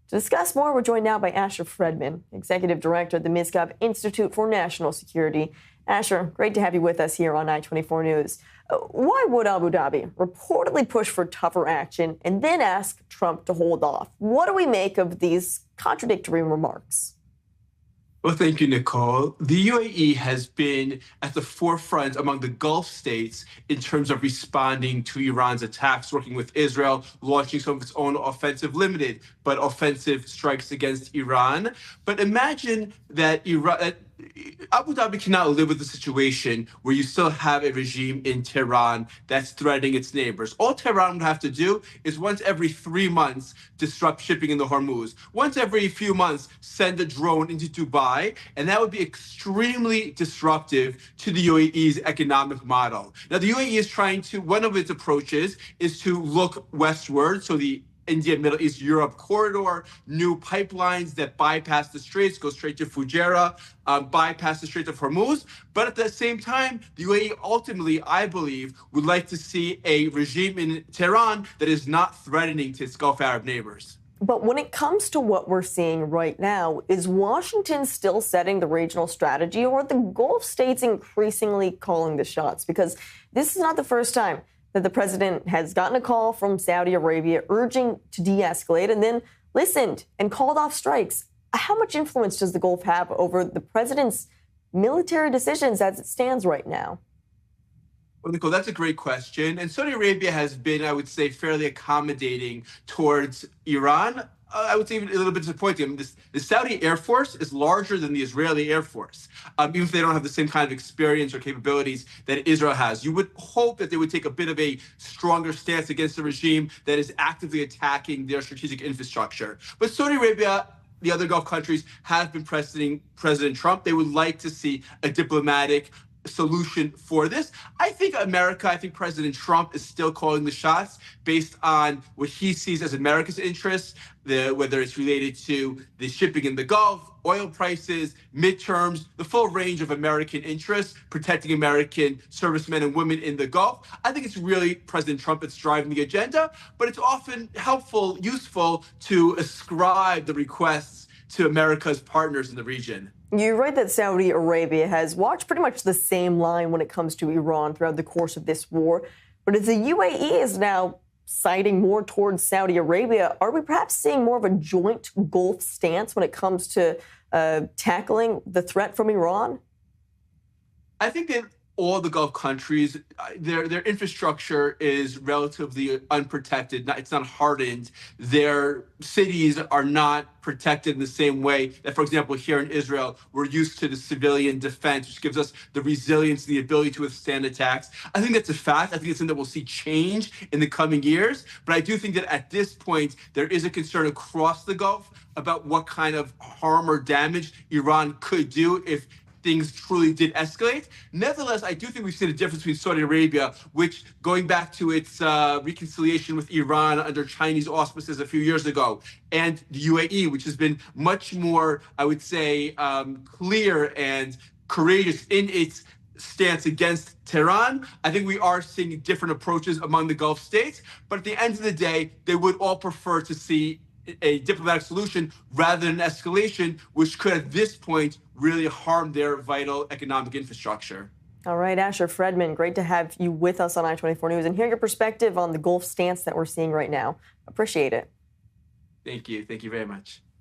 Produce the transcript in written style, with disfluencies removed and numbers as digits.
To discuss more, we're joined now by Asher Fredman, Executive Director at the Amidst Institute for National Security. Asher, great to have you with us here on I24 News. Why would Abu Dhabi reportedly push for tougher action and then ask Trump to hold off? What do we make of these contradictory remarks? Well, thank you, Nicole. The UAE has been at the forefront among the Gulf states in terms of responding to Iran's attacks, working with Israel, launching some of its own offensive, limited but offensive strikes against Iran. But imagine that Abu Dhabi cannot live with the situation where you still have a regime in Tehran that's threatening its neighbors. All Tehran would have to do is once every 3 months disrupt shipping in the Hormuz. Once every few months, send a drone into Dubai, and that would be extremely disruptive to the UAE's economic model. Now, the UAE is trying to, one of its approaches is to look westward, so the India, Middle East, Europe corridor, new pipelines that bypass the straits, go straight to Fujairah, bypass the Strait of Hormuz. But at the same time, the UAE ultimately, I believe, would like to see a regime in Tehran that is not threatening to its Gulf Arab neighbors. But when it comes to what we're seeing right now, is Washington still setting the regional strategy, or are the Gulf states increasingly calling the shots? Because this is not the first time that the president has gotten a call from Saudi Arabia urging to de-escalate and then listened and called off strikes. How much influence does the Gulf have over the president's military decisions as it stands right now? Well, Nicole, that's a great question. And Saudi Arabia has been, I would say, fairly accommodating towards Iran. I would say even a little bit disappointing. I mean, the Saudi Air Force is larger than the Israeli Air Force, even if they don't have the same kind of experience or capabilities that Israel has. You would hope that they would take a bit of a stronger stance against a regime that is actively attacking their strategic infrastructure. But Saudi Arabia, the other Gulf countries, have been pressing President Trump. They would like to see a diplomatic solution for this. I think President Trump is still calling the shots based on what he sees as America's interests, whether it's related to the shipping in the Gulf, oil prices, midterms, the full range of American interests, protecting American servicemen and women in the Gulf. I think it's really President Trump that's driving the agenda, but it's often helpful, useful to ascribe the requests to America's partners in the region. You write that Saudi Arabia has walked pretty much the same line when it comes to Iran throughout the course of this war. But as the UAE is now siding more towards Saudi Arabia, are we perhaps seeing more of a joint Gulf stance when it comes to tackling the threat from Iran? I think that all the Gulf countries, their infrastructure is relatively unprotected. It's not hardened. Their cities are not protected in the same way that, for example, here in Israel, we're used to the civilian defense, which gives us the resilience, the ability to withstand attacks. I think that's a fact. I think it's something that we'll see change in the coming years. But I do think that at this point, there is a concern across the Gulf about what kind of harm or damage Iran could do if things truly did escalate. Nevertheless, I do think we've seen a difference between Saudi Arabia, which, going back to its reconciliation with Iran under Chinese auspices a few years ago, and the UAE, which has been much more, I would say, clear and courageous in its stance against Tehran. I think we are seeing different approaches among the Gulf states, but at the end of the day, they would all prefer to see a diplomatic solution rather than escalation, which could at this point really harm their vital economic infrastructure. All right, Asher Fredman, great to have you with us on I24 News and hear your perspective on the Gulf stance that we're seeing right now. Appreciate it. Thank you. Thank you very much.